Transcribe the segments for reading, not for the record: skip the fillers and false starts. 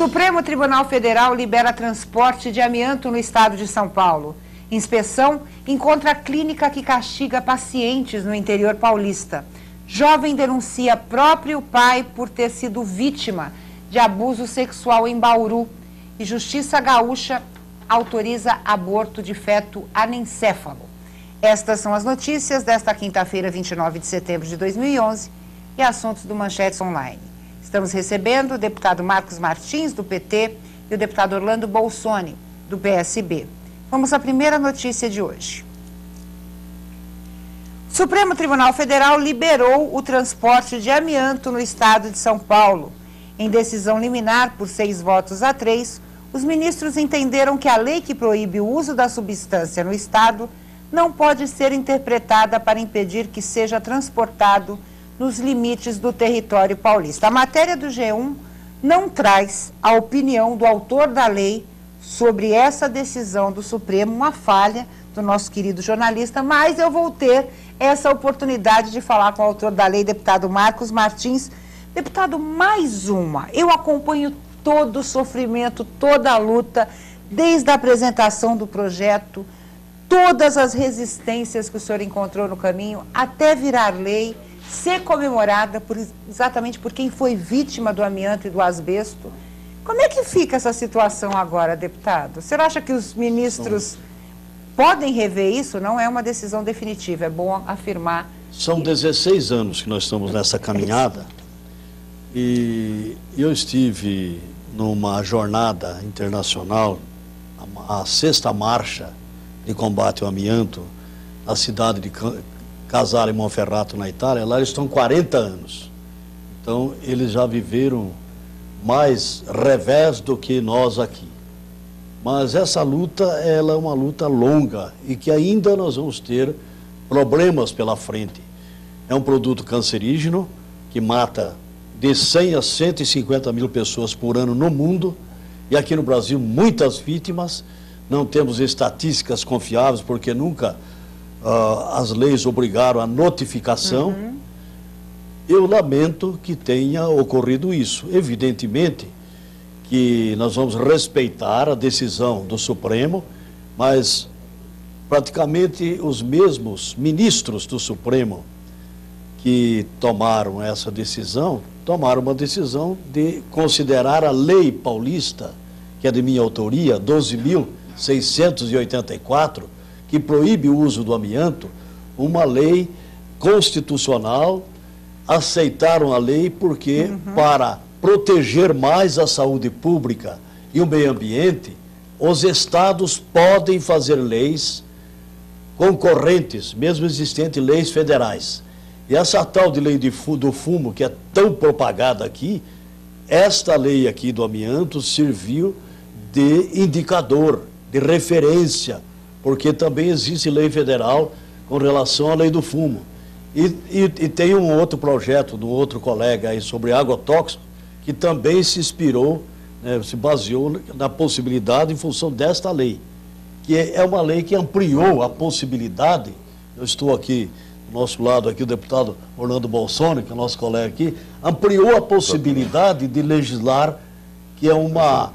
Supremo Tribunal Federal libera transporte de amianto no estado de São Paulo. Inspeção encontra clínica que castiga pacientes no interior paulista. Jovem denuncia próprio pai por ter sido vítima de abuso sexual em Bauru. E Justiça Gaúcha autoriza aborto de feto anencéfalo. Estas são as notícias desta quinta-feira, 29 de setembro de 2011, e assuntos do Manchetes Online. Estamos recebendo o deputado Marcos Martins, do PT, e o deputado Orlando Bolsoni, do PSB. Vamos à primeira notícia de hoje. O Supremo Tribunal Federal liberou o transporte de amianto no estado de São Paulo. Em decisão liminar por 6-3, os ministros entenderam que a lei que proíbe o uso da substância no estado não pode ser interpretada para impedir que seja transportado nos limites do território paulista. A matéria do G1 não traz a opinião do autor da lei sobre essa decisão do Supremo, uma falha do nosso querido jornalista, mas eu vou ter essa oportunidade de falar com o autor da lei, deputado Marcos Martins. Deputado, mais uma. Eu acompanho todo o sofrimento, toda a luta, desde a apresentação do projeto, todas as resistências que o senhor encontrou no caminho, até virar lei, ser comemorada exatamente por quem foi vítima do amianto e do asbesto. Como é que fica essa situação agora, deputado? O senhor acha que os ministros podem rever isso? Não é uma decisão definitiva, é bom afirmar. São 16 anos que nós estamos nessa caminhada e eu estive numa jornada internacional, a 6ª marcha de combate ao amianto, na cidade de Casale e Monferrato, na Itália. Lá eles estão 40 anos. Então, eles já viveram mais revés do que nós aqui. Mas essa luta, ela é uma luta longa e que ainda nós vamos ter problemas pela frente. É um produto cancerígeno que mata de 100 a 150 mil pessoas por ano no mundo, e aqui no Brasil muitas vítimas. Não temos estatísticas confiáveis porque nunca as leis obrigaram a notificação. Eu lamento que tenha ocorrido isso. Evidentemente que nós vamos respeitar a decisão do Supremo, mas praticamente os mesmos ministros do Supremo que tomaram essa decisão, tomaram uma decisão de considerar a lei paulista, que é de minha autoria, 12.684, que proíbe o uso do amianto, uma lei constitucional. Aceitaram a lei porque, para proteger mais a saúde pública e o meio ambiente, os estados podem fazer leis concorrentes, mesmo existentes leis federais. E essa tal de lei do fumo, que é tão propagada aqui, esta lei aqui do amianto serviu de indicador, de referência, porque também existe lei federal com relação à lei do fumo. E tem um outro projeto do outro colega aí sobre agrotóxico, que também se inspirou, né, se baseou na possibilidade em função desta lei, que é uma lei que ampliou a possibilidade. Eu estou aqui, do nosso lado aqui, o deputado Orlando Bolsoni, que é nosso colega aqui, ampliou a possibilidade de legislar, que é uma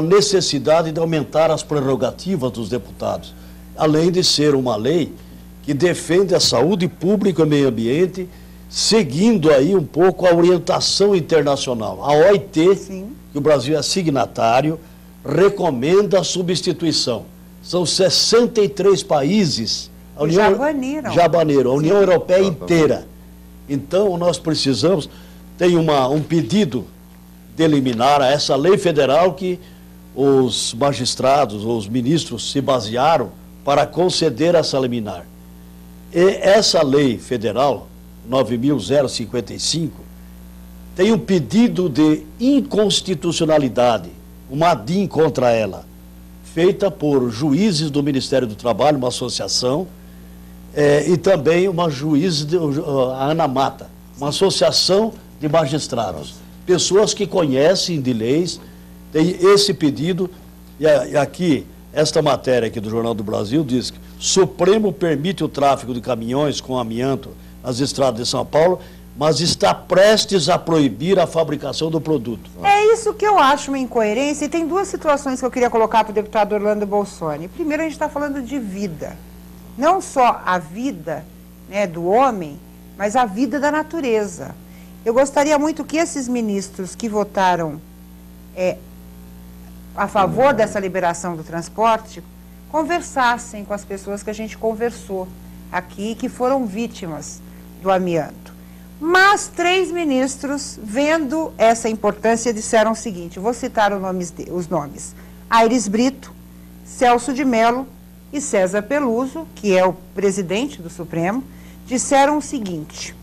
necessidade de aumentar as prerrogativas dos deputados, além de ser uma lei que defende a saúde pública e o meio ambiente, seguindo aí um pouco a orientação internacional. A OIT, sim, que o Brasil é signatário, recomenda a substituição. São 63 países. Já baniram, a União Europeia inteira. Então, nós precisamos, tem um pedido de eliminar essa lei federal que os magistrados, os ministros se basearam para conceder essa liminar. E essa lei federal, 9.055, tem um pedido de inconstitucionalidade, uma ADIM contra ela, feita por juízes do Ministério do Trabalho, uma associação, e também uma juíza, a Ana Mata, uma associação de magistrados, pessoas que conhecem de leis. Tem esse pedido, e aqui, esta matéria aqui do Jornal do Brasil diz que Supremo permite o tráfego de caminhões com amianto nas estradas de São Paulo, mas está prestes a proibir a fabricação do produto. É isso que eu acho uma incoerência, e tem duas situações que eu queria colocar para o deputado Orlando Bolsoni. Primeiro, a gente está falando de vida. Não só a vida, né, do homem, mas a vida da natureza. Eu gostaria muito que esses ministros que votaram a favor dessa liberação do transporte conversassem com as pessoas que a gente conversou aqui, que foram vítimas do amianto. Mas 3 ministros, vendo essa importância, disseram o seguinte, vou citar os nomes, Aires Brito, Celso de Mello e César Peluso, que é o presidente do Supremo, disseram o seguinte,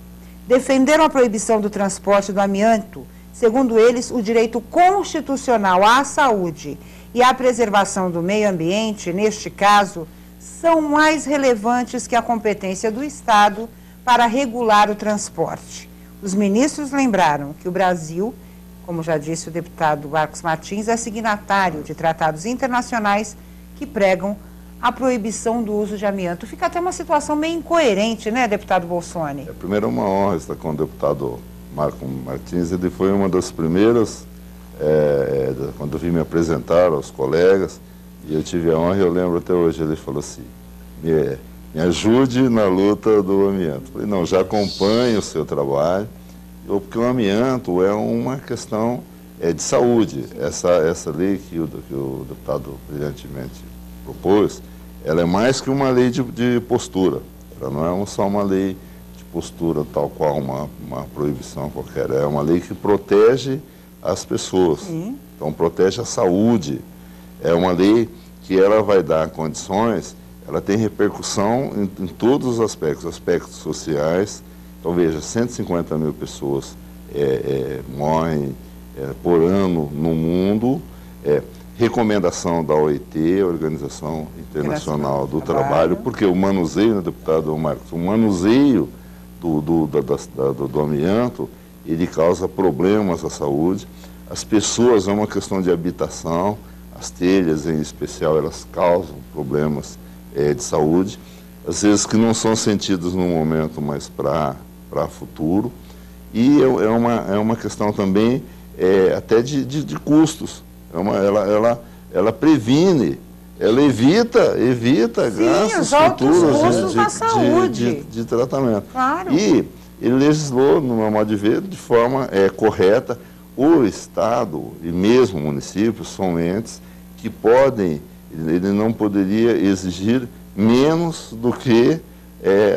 defenderam a proibição do transporte do amianto, segundo eles, o direito constitucional à saúde e à preservação do meio ambiente, neste caso, são mais relevantes que a competência do Estado para regular o transporte. Os ministros lembraram que o Brasil, como já disse o deputado Marcos Martins, é signatário de tratados internacionais que pregam a proibição do uso de amianto. Fica até uma situação meio incoerente, né, deputado Bolsoni? Primeiro, é uma honra estar com o deputado Marcos Martins. Ele foi uma das primeiras, quando eu vim me apresentar aos colegas, e eu tive a honra, eu lembro até hoje, ele falou assim, me ajude na luta do amianto. Eu falei, não, já acompanho o seu trabalho, porque o amianto é uma questão de saúde. Essa lei que o deputado brilhantemente propôs, ela é mais que uma lei de postura. Ela não é só uma lei de postura tal qual uma proibição qualquer. É uma lei que protege as pessoas. Então, protege a saúde. É uma lei que ela vai dar condições, ela tem repercussão em todos os aspectos sociais. Então, veja, 150 mil pessoas morrem por ano no mundo. Recomendação da OIT, Organização Internacional do Trabalho, porque o manuseio, né, deputado Marcos, o manuseio do amianto, ele causa problemas à saúde. As pessoas, é uma questão de habitação, as telhas em especial, elas causam problemas de saúde, às vezes que não são sentidos no momento, mas para futuro. E é uma questão também até de custos. Ela previne, ela evita gastos futuros na saúde. De tratamento. Claro. E ele legislou, no meu modo de ver, de forma correta. O Estado e mesmo o município são entes que podem, ele não poderia exigir menos do que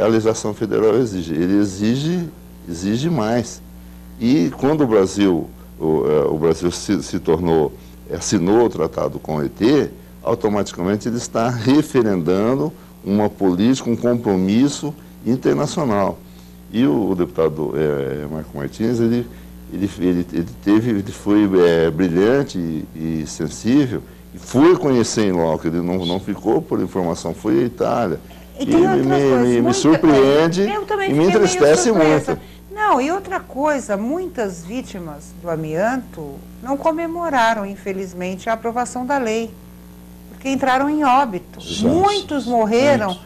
a legislação federal exige. Ele exige mais. E quando o Brasil se tornou, assinou o tratado com o ET, automaticamente ele está referendando uma política, um compromisso internacional. E o deputado Marcos Martins, ele foi brilhante e sensível, e foi conhecer em loco, ele não ficou por informação, foi à Itália. E me surpreende e me entristece muito. Não, e outra coisa, muitas vítimas do amianto não comemoraram, infelizmente, a aprovação da lei, porque entraram em óbito. Muitos morreram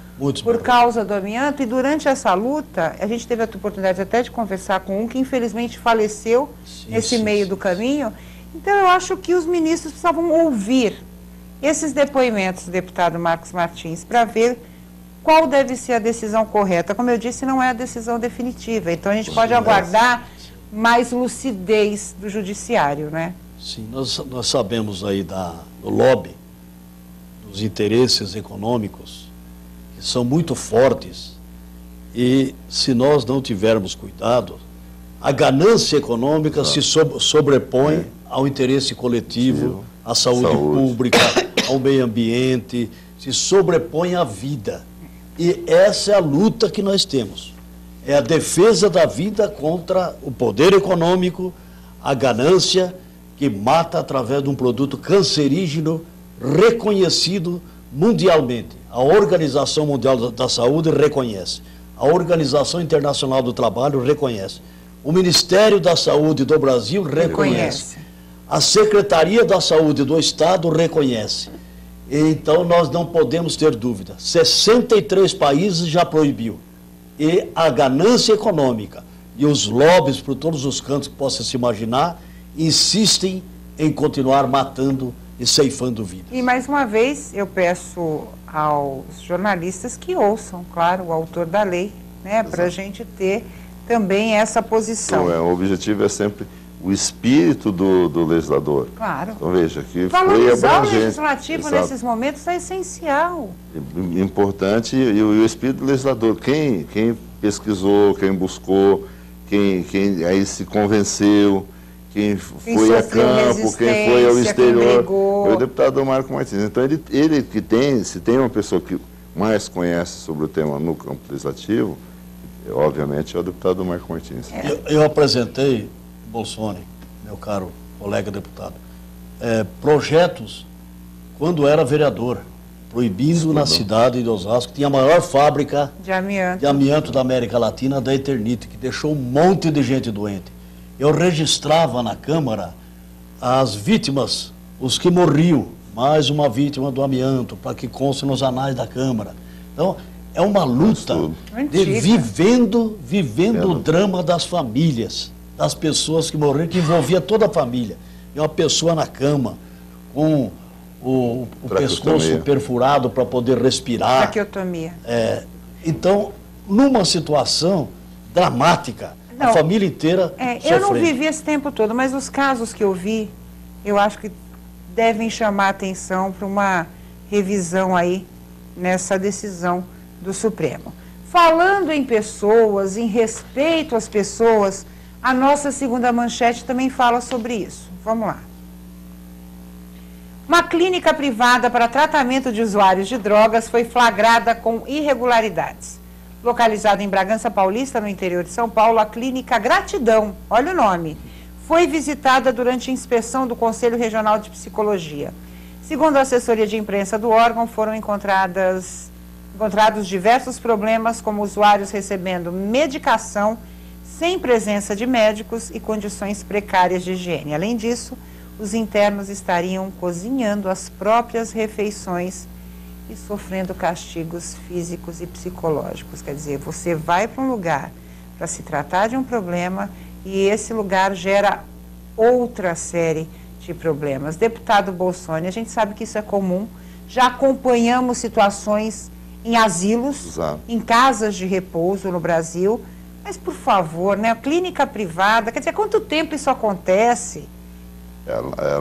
por causa do amianto, e durante essa luta, a gente teve a oportunidade até de conversar com um que infelizmente faleceu nesse meio do caminho. Então eu acho que os ministros precisavam ouvir esses depoimentos do deputado Marcos Martins para ver qual deve ser a decisão correta. Como eu disse, não é a decisão definitiva, então a gente pode aguardar mais lucidez do judiciário, né? Sim, nós sabemos aí do lobby, dos interesses econômicos, que são muito fortes, e se nós não tivermos cuidado, a ganância econômica se sobrepõe ao interesse coletivo, à saúde pública, ao meio ambiente, se sobrepõe à vida. E essa é a luta que nós temos. É a defesa da vida contra o poder econômico, a ganância que mata através de um produto cancerígeno reconhecido mundialmente. A Organização Mundial da Saúde reconhece. A Organização Internacional do Trabalho reconhece. O Ministério da Saúde do Brasil reconhece. A Secretaria da Saúde do Estado reconhece. Então, nós não podemos ter dúvida. 63 países já proibiu. E a ganância econômica e os lobbies por todos os cantos que possa se imaginar insistem em continuar matando e ceifando vidas. E mais uma vez eu peço aos jornalistas que ouçam, claro, o autor da lei, né, para a gente ter também essa posição. Então, o objetivo é sempre o espírito do legislador. Claro. Então veja que foi valorizar abrangente. o legislativo nesses momentos é essencial. Importante e o espírito do legislador. Quem pesquisou, quem buscou, quem aí se convenceu, quem foi a campo, quem foi ao exterior, foi o deputado Marco Martins. Então ele que tem, se tem uma pessoa que mais conhece sobre o tema no campo legislativo, obviamente é o deputado Marco Martins. Eu apresentei, Bolsoni, meu caro colega deputado, projetos quando era vereador, proibindo na cidade de Osasco, que tinha a maior fábrica de amianto da América Latina, da Eternit, que deixou um monte de gente doente. Eu registrava na Câmara as vítimas, os que morriam, mais uma vítima do amianto, para que conste nos anais da Câmara. Então, é uma luta de vivendo o drama das famílias, das pessoas que morreram, que envolvia toda a família. E uma pessoa na cama, com o pescoço perfurado para poder respirar. Traqueotomia. Então, numa situação dramática, a família inteira sofrendo. Eu não vivi esse tempo todo, mas os casos que eu vi, eu acho que devem chamar a atenção para uma revisão aí nessa decisão do Supremo. Falando em pessoas, em respeito às pessoas, a nossa segunda manchete também fala sobre isso. Vamos lá. Uma clínica privada para tratamento de usuários de drogas foi flagrada com irregularidades. Localizada em Bragança Paulista, no interior de São Paulo, a clínica Gratidão, olha o nome, foi visitada durante a inspeção do Conselho Regional de Psicologia. Segundo a assessoria de imprensa do órgão, foram encontrados diversos problemas, como usuários recebendo medicação sem presença de médicos e condições precárias de higiene. Além disso, os internos estariam cozinhando as próprias refeições e sofrendo castigos físicos e psicológicos. Quer dizer, você vai para um lugar para se tratar de um problema e esse lugar gera outra série de problemas. Deputado Bolsoni, a gente sabe que isso é comum, já acompanhamos situações em asilos, Exato. Em casas de repouso no Brasil, mas por favor, né, a clínica privada, quer dizer, há quanto tempo isso acontece?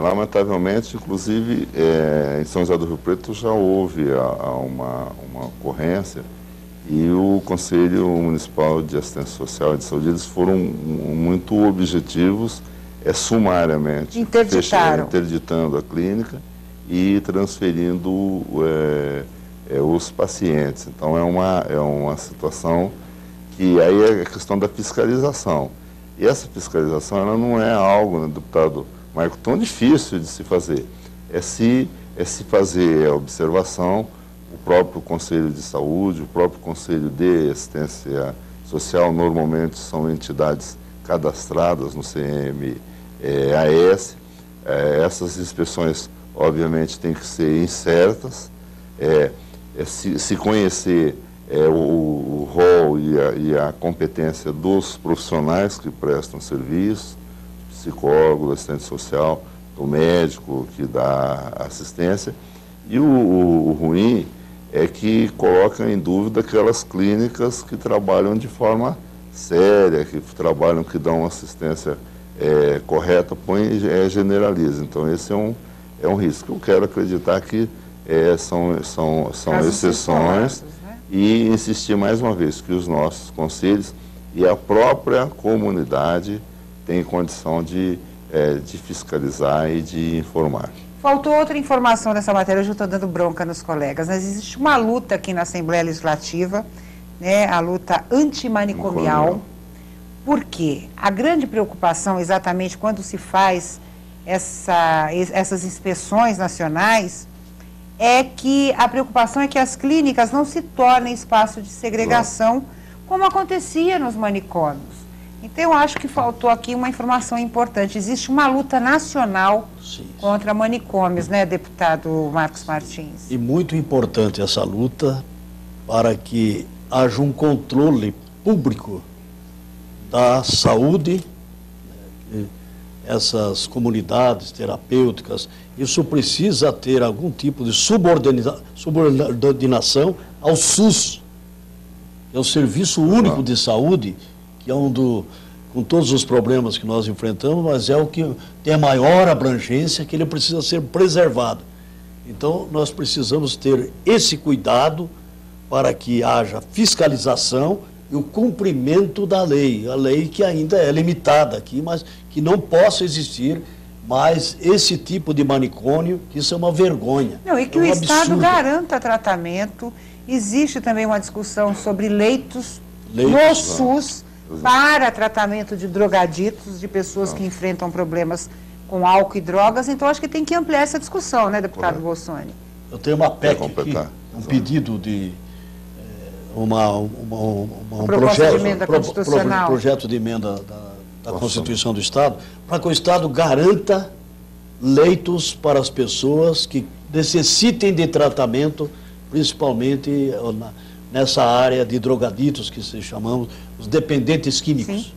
Lamentavelmente, inclusive, em São José do Rio Preto já houve uma ocorrência e o Conselho Municipal de Assistência Social e de Saúde, eles foram muito objetivos, sumariamente, interditando a clínica e transferindo os pacientes. Então, é uma situação que aí é a questão da fiscalização. E essa fiscalização, ela não é algo, né, deputado Marco, tão difícil de se fazer. É se fazer a observação, o próprio Conselho de Saúde, o próprio Conselho de Assistência Social, normalmente são entidades cadastradas no CMAS. Essas inspeções, obviamente, têm que ser incertas, se conhecer o rol e a competência dos profissionais que prestam serviço, psicólogo, assistente social, do médico que dá assistência. E o ruim é que coloca em dúvida aquelas clínicas que trabalham de forma séria, que trabalham, que dão assistência correta, generaliza. Então esse é um risco. Eu quero acreditar que são exceções, né? E insistir mais uma vez que os nossos conselhos e a própria comunidade têm condição de fiscalizar e de informar. Faltou outra informação nessa matéria, eu já estou dando bronca nos colegas, mas existe uma luta aqui na Assembleia Legislativa, né, a luta antimanicomial. Por quê? A grande preocupação, exatamente quando se faz essas inspeções nacionais, a preocupação é que as clínicas não se tornem espaço de segregação, como acontecia nos manicômios. Então, eu acho que faltou aqui uma informação importante. Existe uma luta nacional contra manicômios, né, deputado Marcos Martins? E muito importante essa luta para que haja um controle público da saúde, essas comunidades terapêuticas, isso precisa ter algum tipo de subordinação ao SUS, que é o Serviço Único de Saúde, que é com todos os problemas que nós enfrentamos, mas é o que tem a maior abrangência, que ele precisa ser preservado. Então, nós precisamos ter esse cuidado para que haja fiscalização e o cumprimento da lei, a lei que ainda é limitada aqui, mas que não possa existir mais esse tipo de manicômio, que isso é uma vergonha. Não, e que o Estado garanta tratamento. Existe também uma discussão sobre leitos no SUS para tratamento de drogaditos, de pessoas que enfrentam problemas com álcool e drogas. Então, acho que tem que ampliar essa discussão, né, deputado Bolsonaro? Eu tenho uma PEC aqui, um pedido de um projeto de emenda da Constituição do Estado, para que o Estado garanta leitos para as pessoas que necessitem de tratamento, principalmente nessa área de drogaditos, que se chamamos os dependentes químicos. Sim.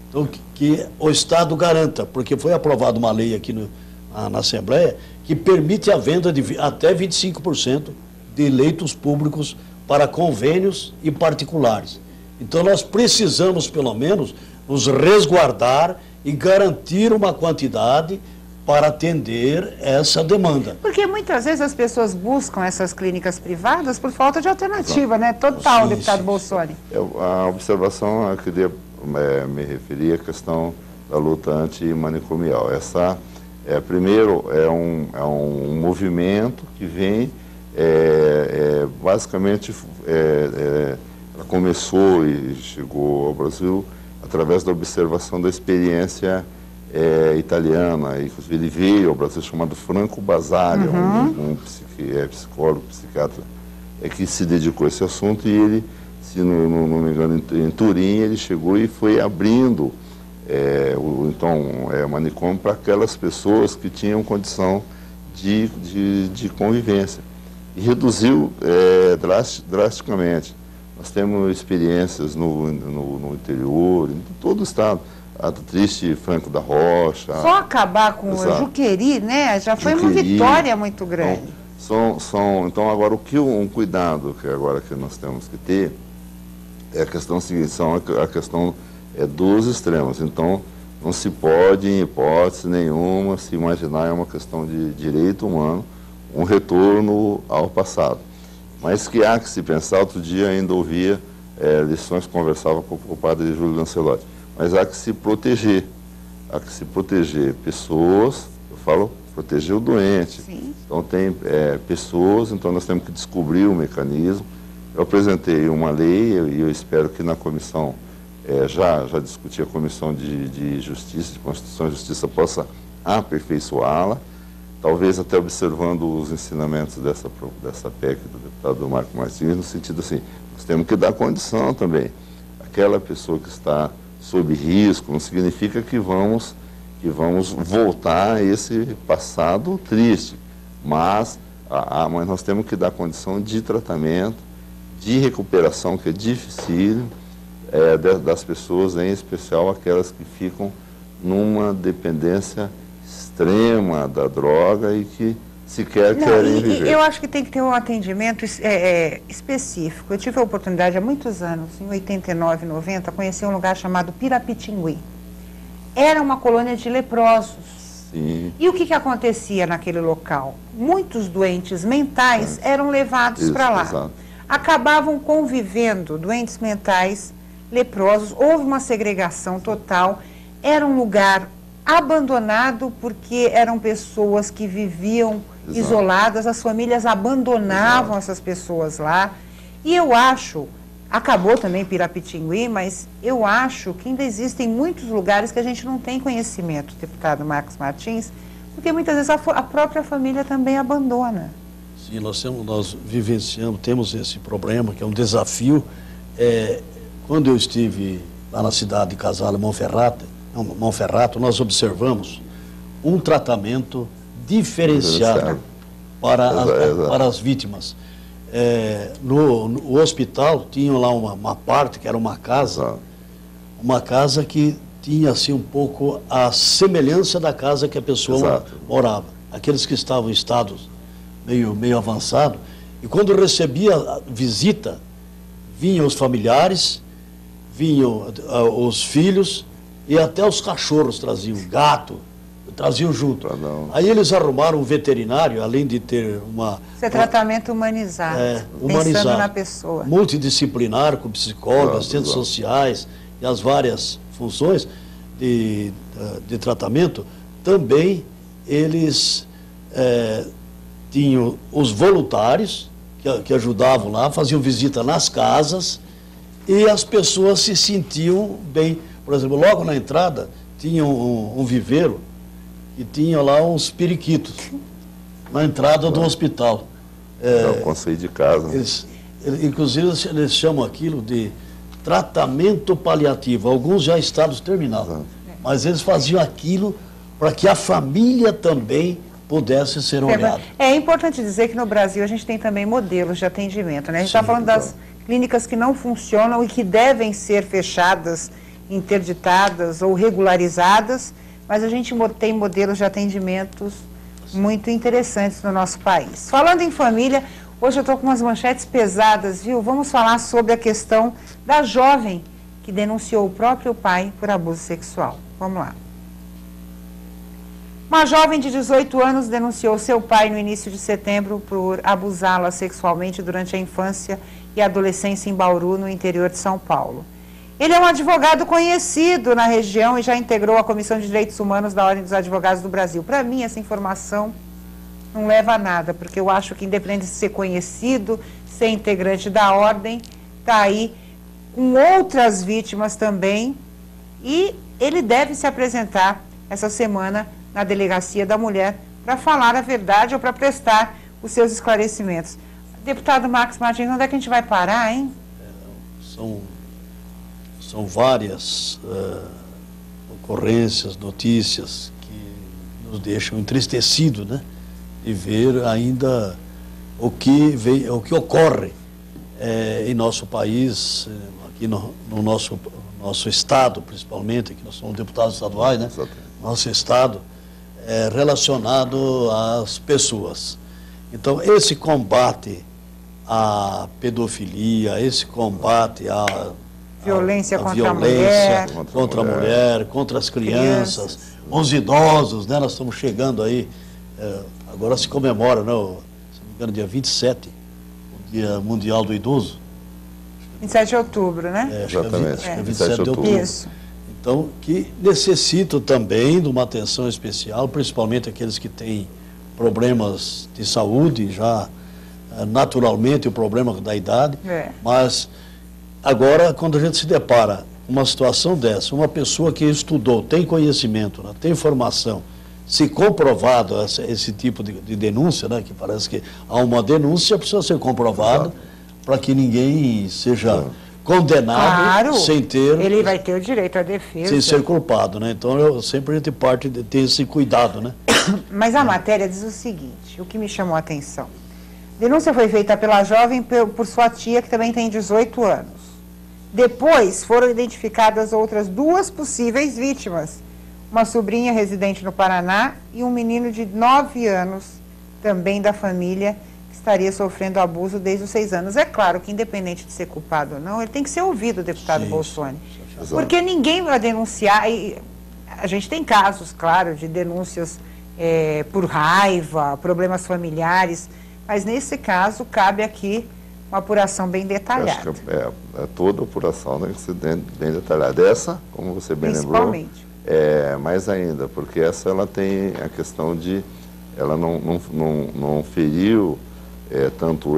Então, que o Estado garanta, porque foi aprovada uma lei aqui na Assembleia que permite a venda de até 25% de leitos públicos para convênios e particulares. Então, nós precisamos, pelo menos, nos resguardar e garantir uma quantidade para atender essa demanda. Porque muitas vezes as pessoas buscam essas clínicas privadas por falta de alternativa, né? Total, sim, deputado Bolsonaro. A observação, eu queria me referir à questão da luta antimanicomial. Essa, primeiro, é um movimento que vem, basicamente, ela começou e chegou ao Brasil através da observação da experiência italiana, inclusive ele veio ao Brasil chamado Franco Basaglia, um psicólogo, psiquiatra, que se dedicou a esse assunto, e ele, se não me engano, em Turim, ele chegou e foi abrindo o manicômio para aquelas pessoas que tinham condição de convivência, e reduziu drasticamente. Nós temos experiências no interior, em todo o estado. A triste Franco da Rocha. Só acabar com o Juqueri, né? Já foi uma vitória muito grande. Então, agora, um cuidado que nós temos que ter é a questão seguinte, a questão dos extremos. Então, não se pode, em hipótese nenhuma, se imaginar, é uma questão de direito humano, um retorno ao passado. Mas que há que se pensar, outro dia ainda ouvia lições, conversava com o padre Júlio Lancelotti. Mas há que se proteger pessoas, eu falo, proteger o doente. Sim. Então tem pessoas, então nós temos que descobrir o mecanismo. Eu apresentei uma lei e eu espero que na comissão, já discuti a comissão de Justiça, de Constituição e Justiça, possa aperfeiçoá-la, talvez até observando os ensinamentos dessa PEC do deputado Marco Martins, no sentido assim, nós temos que dar condição também. Aquela pessoa que está sob risco, não significa que vamos voltar a esse passado triste, mas nós temos que dar condição de tratamento, de recuperação, que é difícil, das pessoas, em especial aquelas que ficam numa dependência extrema da droga e que sequer querem viver. Eu acho que tem que ter um atendimento específico. Eu tive a oportunidade há muitos anos, em 89, 90, conhecer um lugar chamado Pirapitingui. Era uma colônia de leprosos. Sim. E o que acontecia naquele local? Muitos doentes mentais eram levados para lá. Exato. Acabavam convivendo, doentes mentais, leprosos, houve uma segregação total. Era um lugar abandonado porque eram pessoas que viviam isoladas, as famílias abandonavam essas pessoas lá. E eu acho, acabou também Pirapitingui, mas eu acho que ainda existem muitos lugares que a gente não tem conhecimento, deputado Marcos Martins, porque muitas vezes a própria família também abandona. Sim, nós vivenciamos, temos esse problema, que é um desafio. Quando eu estive lá na cidade de Casale, Monferrato, nós observamos um tratamento diferenciado para as vítimas. No hospital tinha lá uma parte que era uma casa uma casa que tinha assim um pouco a semelhança da casa que a pessoa morava. Aqueles que estavam em estados meio avançado, e quando recebia visita, vinham os familiares, vinham os filhos e até os cachorros traziam, gato, traziam junto. Aí eles arrumaram um veterinário, além de ter Isso é tratamento humanizado, pensando na pessoa. Multidisciplinar, com psicólogos, assistentes sociais e as várias funções de tratamento. Também eles tinham os voluntários que ajudavam lá, faziam visita nas casas e as pessoas se sentiam bem. Por exemplo, logo na entrada tinha um viveiro e tinha lá uns periquitos na entrada do hospital. É o conceito de casa. Inclusive, eles chamam aquilo de tratamento paliativo. Alguns já estados terminais. Mas eles faziam aquilo para que a família também pudesse ser olhada. É importante dizer que no Brasil a gente tem também modelos de atendimento, né? A gente está falando das clínicas que não funcionam e que devem ser fechadas, interditadas ou regularizadas, mas a gente tem modelos de atendimentos muito interessantes no nosso país. Falando em família, hoje eu estou com umas manchetes pesadas, viu? Vamos falar sobre a questão da jovem que denunciou o próprio pai por abuso sexual. Vamos lá. Uma jovem de 18 anos denunciou seu pai no início de setembro por abusá-la sexualmente durante a infância e adolescência em Bauru, no interior de São Paulo. Ele é um advogado conhecido na região e já integrou a Comissão de Direitos Humanos da Ordem dos Advogados do Brasil. Para mim, essa informação não leva a nada, porque eu acho que, independente de ser conhecido, ser integrante da Ordem, está aí com outras vítimas também, e ele deve se apresentar essa semana na Delegacia da Mulher para falar a verdade ou para prestar os seus esclarecimentos. Deputado Marcos Martins, onde é que a gente vai parar, hein? São várias ocorrências, notícias que nos deixam entristecidos, né? De ver ainda o que ocorre em nosso país, aqui no nosso estado, principalmente, que nós somos deputados estaduais, né? Nosso estado, relacionado às pessoas. Então, esse combate à pedofilia, esse combate à violência contra a mulher, contra as crianças, os idosos, né? Nós estamos chegando aí, agora se comemora, né? Se não me engano, dia 27, o Dia Mundial do Idoso. 27 de outubro, né? Exatamente. 27 de outubro. Isso. Então, que necessitam também de uma atenção especial, principalmente aqueles que têm problemas de saúde, já naturalmente o problema da idade, mas agora, quando a gente se depara com uma situação dessa, uma pessoa que estudou, tem conhecimento, né, tem formação, se comprovado esse tipo de denúncia, né, que parece que há uma denúncia, precisa ser comprovada para que ninguém seja condenado sem ter... Ele vai ter o direito à defesa. Sem ser culpado, né? Então, sempre a gente parte de ter esse cuidado, né? Mas a matéria diz o seguinte, o que me chamou a atenção. A denúncia foi feita pela jovem por sua tia, que também tem 18 anos. Depois foram identificadas outras 2 possíveis vítimas. Uma sobrinha residente no Paraná e um menino de 9 anos, também da família, que estaria sofrendo abuso desde os 6 anos. É claro que, independente de ser culpado ou não, ele tem que ser ouvido, deputado Bolsoni. Porque ninguém vai denunciar. E a gente tem casos, claro, de denúncias por raiva, problemas familiares, mas nesse caso cabe aqui uma apuração bem detalhada. Acho que toda apuração tem que ser bem detalhada. Essa, como você bem lembrou, mais ainda, porque essa ela tem a questão de, ela não feriu tanto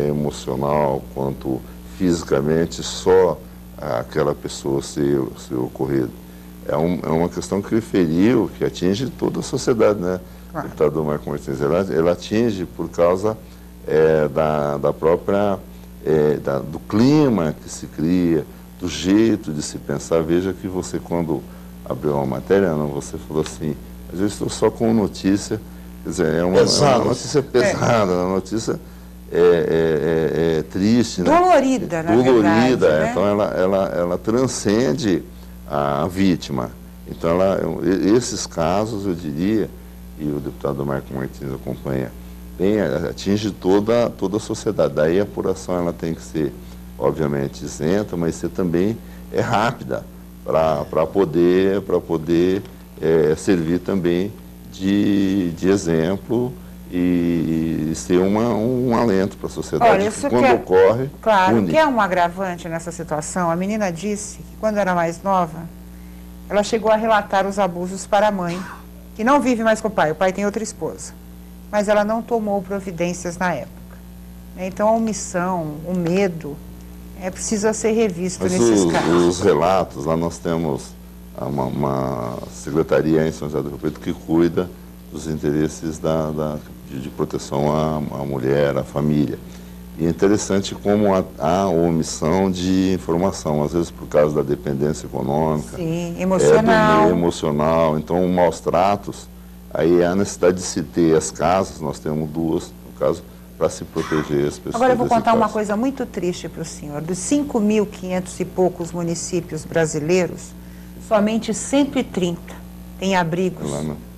emocional quanto fisicamente só aquela pessoa ser ocorrido. É uma questão que feriu, que atinge toda a sociedade, né? Claro. Deputado Marcos Martins, ela atinge por causa da própria, do clima que se cria, do jeito de se pensar. Veja que você, quando abriu uma matéria, você falou assim, às vezes estou só com notícia, quer dizer, é uma notícia pesada, uma notícia triste, dolorida, né? Dolorida, verdade, né? Então ela transcende a vítima. Então, esses casos, eu diria, e o deputado Marco Martins acompanha bem, atinge toda a sociedade. Daí a apuração ela tem que ser, obviamente, isenta, mas ser também rápida, para poder servir também de exemplo e ser um alento para a sociedade. Olha, isso quando ocorre, claro, que é um agravante nessa situação. A menina disse que quando era mais nova, ela chegou a relatar os abusos para a mãe, que não vive mais com o pai tem outra esposa, mas ela não tomou providências na época. Então a omissão, o medo, precisa ser revisto nesses casos. Os relatos, lá nós temos uma secretaria em São José do Rio Preto que cuida dos interesses de proteção à mulher, à família. E é interessante como há omissão de informação, às vezes por causa da dependência econômica. Sim, emocional. Emocional. Então, maus tratos, aí há a necessidade de se ter as casas, nós temos 2, no caso, para se proteger as pessoas. Agora eu vou contar uma coisa muito triste para o senhor. Dos 5.500 e poucos municípios brasileiros, somente 130 têm abrigos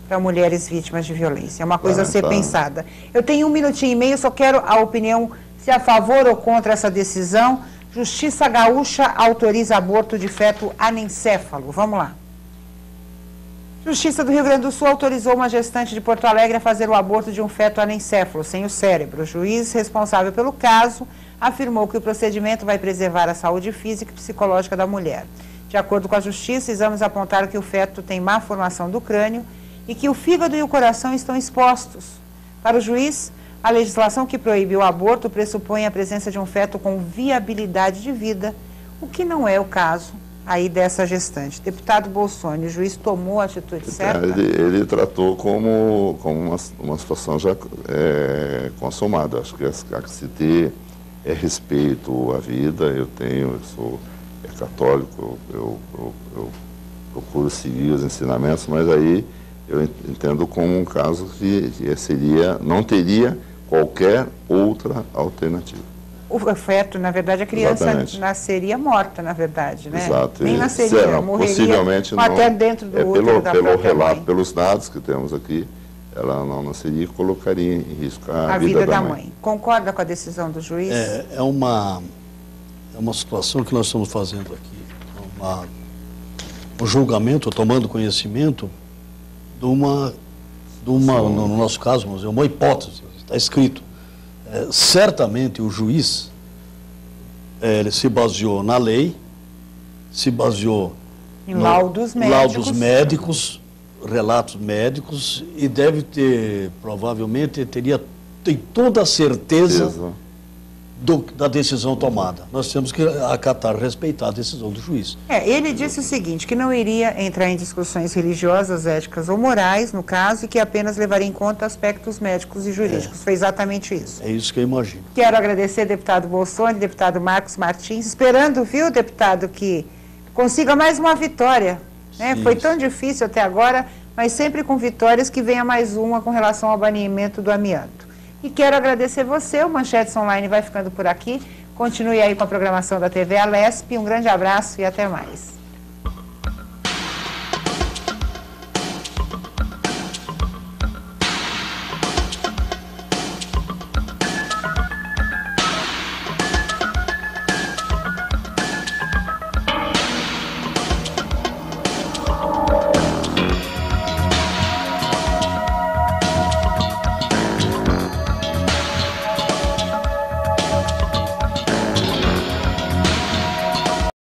para mulheres vítimas de violência. É uma coisa a ser pensada. Eu tenho 1 minutinho e meio, só quero a opinião, se a favor ou contra essa decisão. Justiça Gaúcha autoriza aborto de feto anencéfalo. Vamos lá. Justiça do Rio Grande do Sul autorizou uma gestante de Porto Alegre a fazer o aborto de um feto anencéfalo, sem o cérebro. O juiz responsável pelo caso afirmou que o procedimento vai preservar a saúde física e psicológica da mulher. De acordo com a Justiça, exames apontaram que o feto tem má formação do crânio e que o fígado e o coração estão expostos. Para o juiz, a legislação que proíbe o aborto pressupõe a presença de um feto com viabilidade de vida, o que não é o caso aí dessa gestante. Deputado Bolsonaro, o juiz tomou a atitude certa? Ele tratou como uma situação já consumada. Acho que há que se ter respeito à vida. Eu sou católico, eu procuro seguir os ensinamentos, mas aí eu entendo como um caso que não teria qualquer outra alternativa. O feto, na verdade, a criança nasceria morta, na verdade, né? Exato. Nem nasceria, morreria, possivelmente até dentro do útero da própria relato, mãe. pelos dados que temos aqui, ela não nasceria e colocaria em risco a vida da mãe. Concorda com a decisão do juiz? É uma situação que nós estamos fazendo aqui, um julgamento, tomando conhecimento no nosso caso, uma hipótese, está escrito. Certamente o juiz ele se baseou na lei, se baseou em laudos médicos, relatos médicos, e deve ter, provavelmente, tem toda a certeza da decisão tomada. Nós temos que acatar, respeitar a decisão do juiz. Ele disse o seguinte, que não iria entrar em discussões religiosas, éticas ou morais, no caso, e que apenas levaria em conta aspectos médicos e jurídicos. Foi exatamente isso. É isso que eu imagino. Quero agradecer, deputado Bolsonaro, deputado Marcos Martins, esperando, viu, deputado, que consiga mais uma vitória. Né? Foi tão difícil até agora, mas sempre com vitórias, que venha mais uma com relação ao banimento do amianto. E quero agradecer você, o Manchetes Online vai ficando por aqui. Continue aí com a programação da TV Alesp. Um grande abraço e até mais.